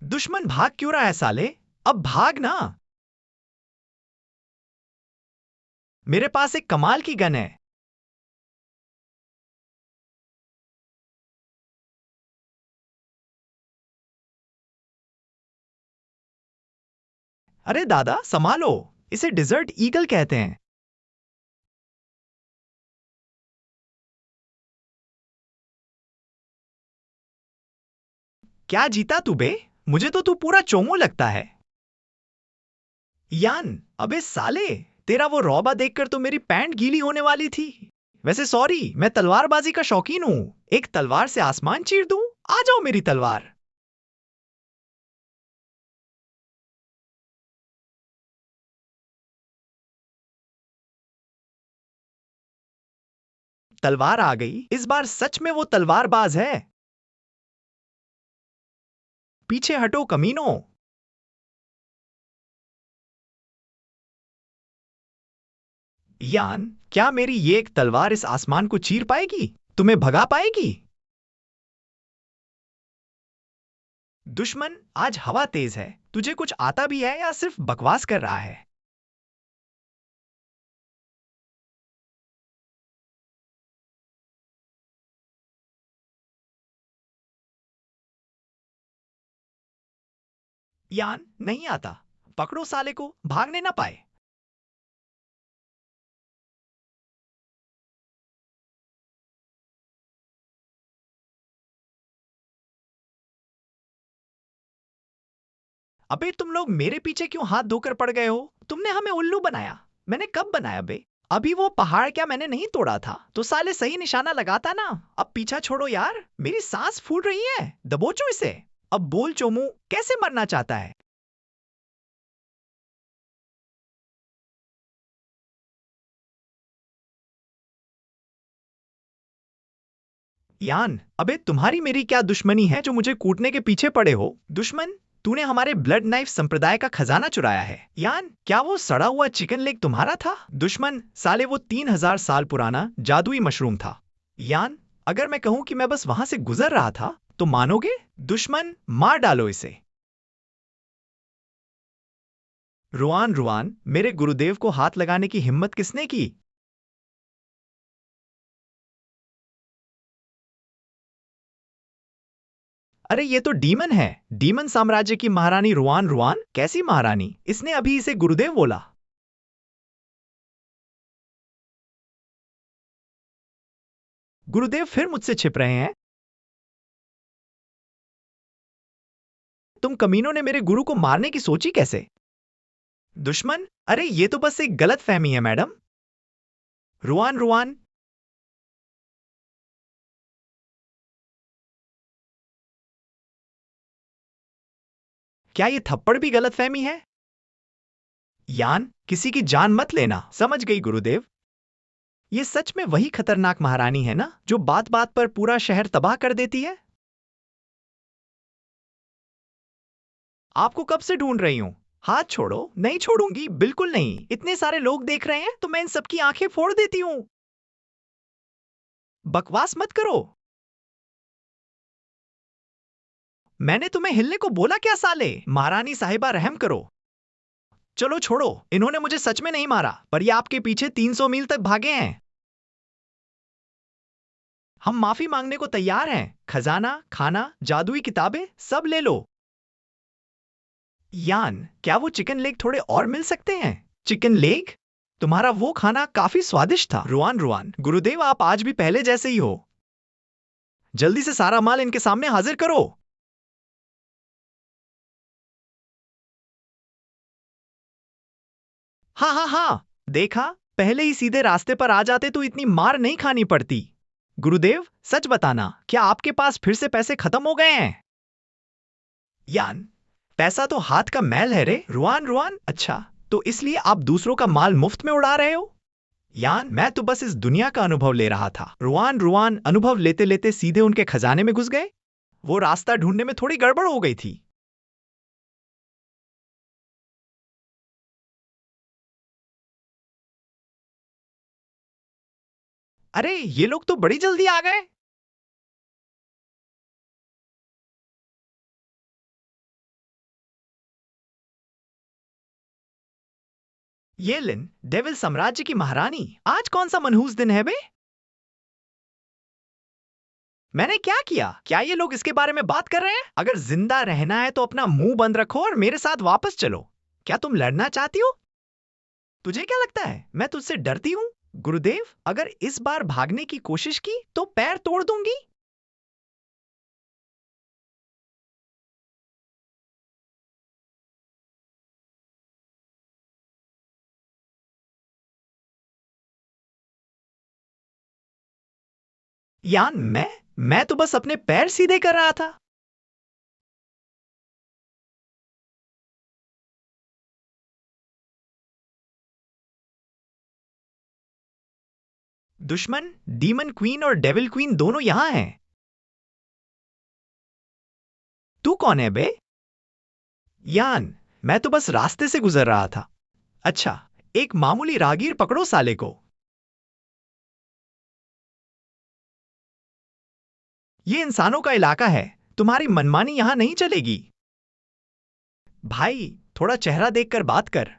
दुश्मन भाग क्यों रहा है साले? अब भाग ना। मेरे पास एक कमाल की गन है। अरे दादा संभालो, इसे डिजर्ट ईगल कहते हैं। क्या जीता तू बे? मुझे तो तू पूरा चोमू लगता है। यान, अबे साले, तेरा वो रौबा देखकर तो मेरी पैंट गीली होने वाली थी। वैसे सॉरी, मैं तलवारबाजी का शौकीन हूँ। एक तलवार से आसमान चीर दूं? आ जाओ मेरी तलवार। तलवार आ गई। इस बार सच में वो तलवारबाज है। पीछे हटो कमीनों। यान, क्या मेरी ये एक तलवार इस आसमान को चीर पाएगी? तुम्हें भगा पाएगी? दुश्मन, आज हवा तेज है। तुझे कुछ आता भी है या सिर्फ बकवास कर रहा है? यान, नहीं आता। पकड़ो साले को, भागने ना पाए। अबे तुम लोग मेरे पीछे क्यों हाथ धोकर पड़ गए हो? तुमने हमें उल्लू बनाया। मैंने कब बनाया बे? अभी वो पहाड़ क्या मैंने नहीं तोड़ा था? तो साले सही निशाना लगाता ना। अब पीछा छोड़ो यार, मेरी सांस फूल रही है। दबोचो इसे। अब बोल चोमू, कैसे मरना चाहता है? यान, अबे तुम्हारी मेरी क्या दुश्मनी है जो मुझे कूटने के पीछे पड़े हो? दुश्मन, तूने हमारे ब्लड नाइफ संप्रदाय का खजाना चुराया है। यान, क्या वो सड़ा हुआ चिकन लेग तुम्हारा था? दुश्मन, साले वो 3000 साल पुराना जादुई मशरूम था। यान, अगर मैं कहूं कि मैं बस वहां से गुजर रहा था तो मानोगे? दुश्मन, मार डालो इसे। रुआन रुआन, मेरे गुरुदेव को हाथ लगाने की हिम्मत किसने की? अरे ये तो डीमन है। डीमन साम्राज्य की महारानी रुआन रुआन। कैसी महारानी? इसने अभी इसे गुरुदेव बोला। गुरुदेव फिर मुझसे छिप रहे हैं। तुम कमीनों ने मेरे गुरु को मारने की सोची कैसे? दुश्मन, अरे ये तो बस एक गलत फहमी है मैडम। रुआन रुआन, क्या ये थप्पड़ भी गलत फहमी है? यान, किसी की जान मत लेना। समझ गई गुरुदेव। ये सच में वही खतरनाक महारानी है ना, जो बात बात पर पूरा शहर तबाह कर देती है? आपको कब से ढूंढ रही हूँ। हाथ छोड़ो। नहीं छोड़ूंगी, बिल्कुल नहीं। इतने सारे लोग देख रहे हैं तो मैं इन सबकी आंखें फोड़ देती हूँ। बकवास मत करो। मैंने तुम्हें हिलने को बोला क्या साले? महारानी साहिबा रहम करो। चलो छोड़ो, इन्होंने मुझे सच में नहीं मारा, पर ये आपके पीछे 300 मील तक भागे हैं। हम माफी मांगने को तैयार हैं। खजाना, खाना, जादुई किताबें सब ले लो। यान, क्या वो चिकन लेग थोड़े और मिल सकते हैं? Chicken leg? तुम्हारा वो खाना काफी स्वादिष्ट था। रुआन रुआन, गुरुदेव आप आज भी पहले जैसे ही हो। जल्दी से सारा माल इनके सामने हाजिर करो। हाँ हाँ हाँ, देखा, पहले ही सीधे रास्ते पर आ जाते तो इतनी मार नहीं खानी पड़ती। गुरुदेव, सच बताना, क्या आपके पास फिर से पैसे खत्म हो गए हैं? यान, पैसा तो हाथ का मैल है रे। रुआन रुआन, अच्छा, तो इसलिए आप दूसरों का माल मुफ्त में उड़ा रहे हो? यान, मैं तो बस इस दुनिया का अनुभव ले रहा था। रुआन रुआन अनुभव लेते लेते सीधे उनके खजाने में घुस गए। वो रास्ता ढूंढने में थोड़ी गड़बड़ हो गई थी। अरे ये लोग तो बड़ी जल्दी आ गए। ये लिन, डेविल साम्राज्य की महारानी, आज कौन सा मनहूस दिन है बे? मैंने क्या किया? क्या ये लोग इसके बारे में बात कर रहे हैं? अगर जिंदा रहना है तो अपना मुंह बंद रखो और मेरे साथ वापस चलो। क्या तुम लड़ना चाहती हो? तुझे क्या लगता है मैं तुझसे डरती हूँ? गुरुदेव, अगर इस बार भागने की कोशिश की तो पैर तोड़ दूंगी। यान, मैं तो बस अपने पैर सीधे कर रहा था। दुश्मन, डीमन क्वीन और डेविल क्वीन दोनों यहां हैं। तू कौन है बे? यान, मैं तो बस रास्ते से गुजर रहा था। अच्छा, एक मामूली राहगीर पकड़ो साले को। ये इंसानों का इलाका है, तुम्हारी मनमानी यहां नहीं चलेगी। भाई, थोड़ा चेहरा देखकर बात कर।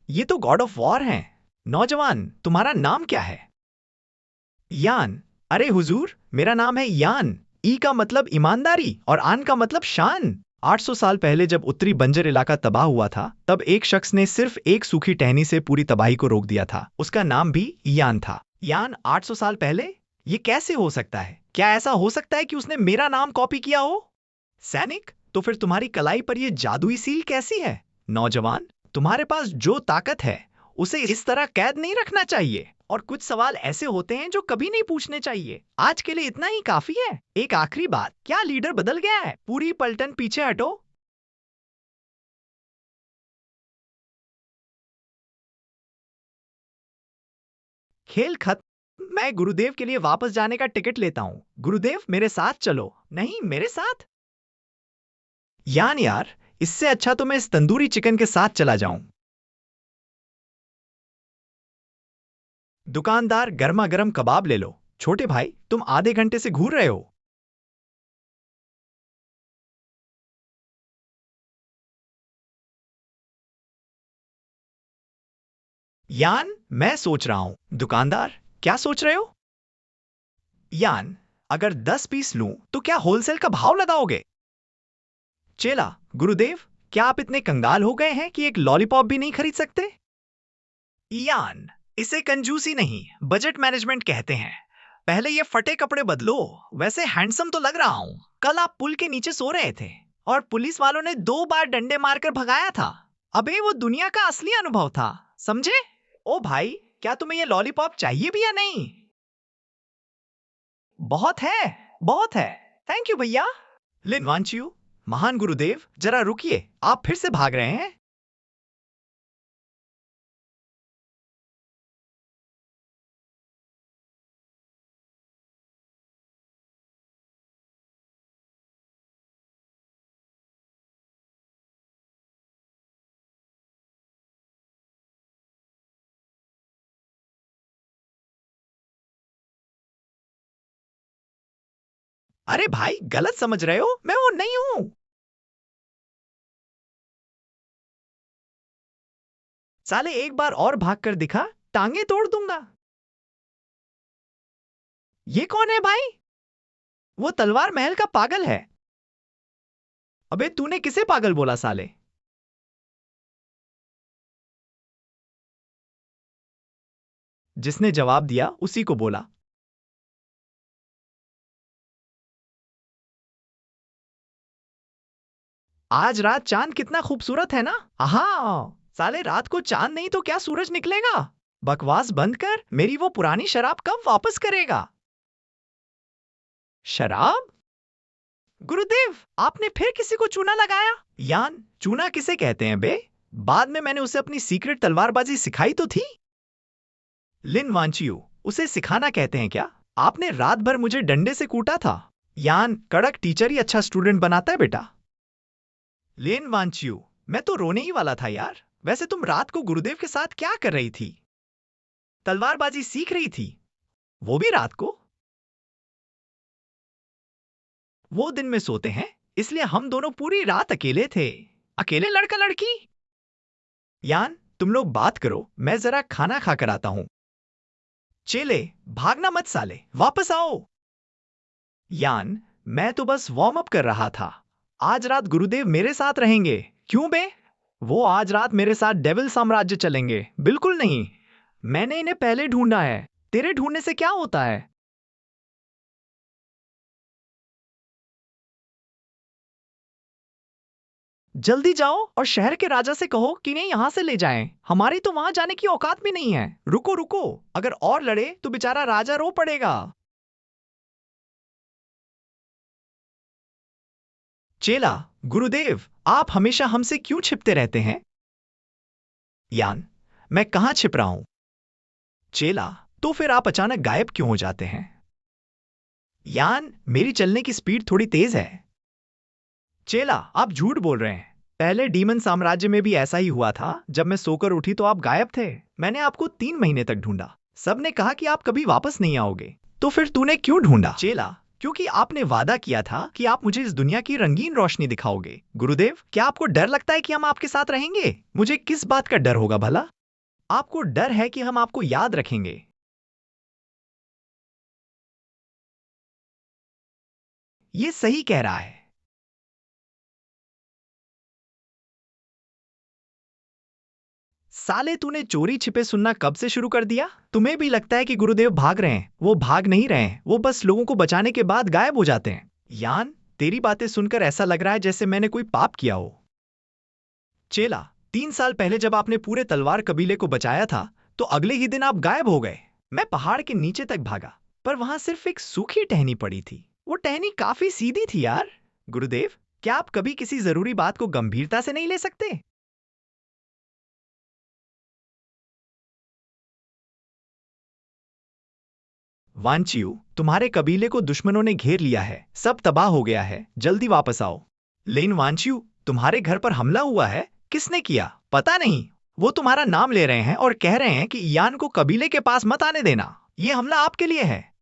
ये तो गॉड ऑफ वॉर हैं। नौजवान, तुम्हारा नाम क्या है? यान। अरे हुजूर, मेरा नाम है यान। ई का मतलब ईमानदारी और आन का मतलब शान। 800 साल पहले जब उत्तरी बंजर इलाका तबाह हुआ था, तब एक शख्स ने सिर्फ एक सूखी टहनी से पूरी तबाही को रोक दिया था। उसका नाम भी यान था। यान, 800 साल पहले? ये कैसे हो सकता है? क्या ऐसा हो सकता है कि उसने मेरा नाम कॉपी किया हो? सैनिक, तो फिर तुम्हारी कलाई पर यह जादुई सील कैसी है? नौजवान, तुम्हारे पास जो ताकत है उसे इस तरह कैद नहीं रखना चाहिए। और कुछ सवाल ऐसे होते हैं जो कभी नहीं पूछने चाहिए। आज के लिए इतना ही काफी है। एक आखिरी बात, क्या लीडर बदल गया है? पूरी पलटन पीछे हटो। खेल खत्म। मैं गुरुदेव के लिए वापस जाने का टिकट लेता हूँ। गुरुदेव, मेरे साथ चलो। नहीं, मेरे साथ? यार, इससे अच्छा तो मैं इस तंदूरी चिकन के साथ चला जाऊं। दुकानदार, गर्मा गर्म कबाब ले लो। छोटे भाई, तुम आधे घंटे से घूर रहे हो। यान, मैं सोच रहा हूं। दुकानदार, क्या सोच रहे हो? यान, अगर 10 पीस लूं तो क्या होलसेल का भाव लगाओगे? चेला, गुरुदेव, क्या आप इतने कंगाल हो गए हैं कि एक लॉलीपॉप भी नहीं खरीद सकते? यान, इसे कंजूसी नहीं, बजट मैनेजमेंट कहते हैं। पहले ये फटे कपड़े बदलो। वैसे हैंडसम तो लग रहा हूं। कल आप पुल के नीचे सो रहे थे और पुलिस वालों ने 2 बार डंडे मारकर भगाया था। अबे, वो दुनिया का असली अनुभव था, समझे? ओ भाई, क्या तुम्हें ये लॉलीपॉप चाहिए भी या नहीं? बहुत है, बहुत है। थैंक यू भैया। लिनवांचियो, महान गुरुदेव, जरा रुकिए, आप फिर से भाग रहे हैं? अरे भाई, गलत समझ रहे हो, मैं वो नहीं हूं। साले, एक बार और भाग कर दिखा, टांगे तोड़ दूंगा। ये कौन है भाई? वो तलवार महल का पागल है। अबे, तूने किसे पागल बोला साले? जिसने जवाब दिया उसी को बोला। आज रात चांद कितना खूबसूरत है ना? आहा। साले, रात को चांद नहीं तो क्या सूरज निकलेगा? बकवास बंद कर। मेरी वो पुरानी शराब कब वापस करेगा? शराब? गुरुदेव, आपने फिर किसी को चूना लगाया? यान, चूना किसे कहते हैं बे? बाद में मैंने उसे अपनी सीक्रेट तलवारबाजी सिखाई तो थी। लिन वांचियो, उसे सिखाना कहते हैं क्या? आपने रात भर मुझे डंडे से कूटा था। यान, कड़क टीचर ही अच्छा स्टूडेंट बनाता है बेटा। लिन वांचियो, मैं तो रोने ही वाला था यार। वैसे तुम रात को गुरुदेव के साथ क्या कर रही थी? तलवारबाजी सीख रही थी, वो भी रात को? वो दिन में सोते हैं, इसलिए हम दोनों पूरी रात अकेले थे। अकेले लड़का लड़की? यान, तुम लोग बात करो, मैं जरा खाना खा कर आता हूं। चेले, भागना मत साले, वापस आओ। यान, मैं तो बस वार्म अप कर रहा था। आज रात गुरुदेव मेरे साथ रहेंगे। क्यों बे? वो आज रात मेरे साथ डेविल साम्राज्य चलेंगे। बिल्कुल नहीं, मैंने इन्हें पहले ढूंढा है। तेरे ढूंढने से क्या होता है? जल्दी जाओ और शहर के राजा से कहो कि इन्हें यहां से ले जाएं। हमारी तो वहां जाने की औकात भी नहीं है। रुको रुको, अगर और लड़े तो बेचारा राजा रो पड़ेगा। चेला, गुरुदेव, आप हमेशा हमसे क्यों छिपते रहते हैं? यान, मैं कहाँ छिप रहा हूं? चेला, तो फिर आप अचानक गायब क्यों हो जाते हैं? यान, मेरी चलने की स्पीड थोड़ी तेज है। चेला, आप झूठ बोल रहे हैं। पहले डीमन साम्राज्य में भी ऐसा ही हुआ था। जब मैं सोकर उठी तो आप गायब थे। मैंने आपको 3 महीने तक ढूंढा। सबने कहा कि आप कभी वापस नहीं आओगे। तो फिर तूने क्यों ढूंढा? चेला, क्योंकि आपने वादा किया था कि आप मुझे इस दुनिया की रंगीन रोशनी दिखाओगे। गुरुदेव, क्या आपको डर लगता है कि हम आपके साथ रहेंगे? मुझे किस बात का डर होगा भला? आपको डर है कि हम आपको याद रखेंगे। ये सही कह रहा है। साले, तूने चोरी छिपे सुनना कब से शुरू कर दिया? तुम्हें भी लगता है कि गुरुदेव भाग रहे हैं? वो भाग नहीं रहे हैं, वो बस लोगों को बचाने के बाद गायब हो जाते हैं। यान, तेरी बातें सुनकर ऐसा लग रहा है जैसे मैंने कोई पाप किया हो। चेला, 3 साल पहले जब आपने पूरे तलवार कबीले को बचाया था, तो अगले ही दिन आप गायब हो गए। मैं पहाड़ के नीचे तक भागा, पर वहां सिर्फ एक सूखी टहनी पड़ी थी। वो टहनी काफी सीधी थी यार। गुरुदेव, क्या आप कभी किसी जरूरी बात को गंभीरता से नहीं ले सकते? वांचियू, तुम्हारे कबीले को दुश्मनों ने घेर लिया है। सब तबाह हो गया है। जल्दी वापस आओ। लेकिन वांचियू, तुम्हारे घर पर हमला हुआ है। किसने किया? पता नहीं। वो तुम्हारा नाम ले रहे हैं और कह रहे हैं कि यान को कबीले के पास मत आने देना। ये हमला आपके लिए है।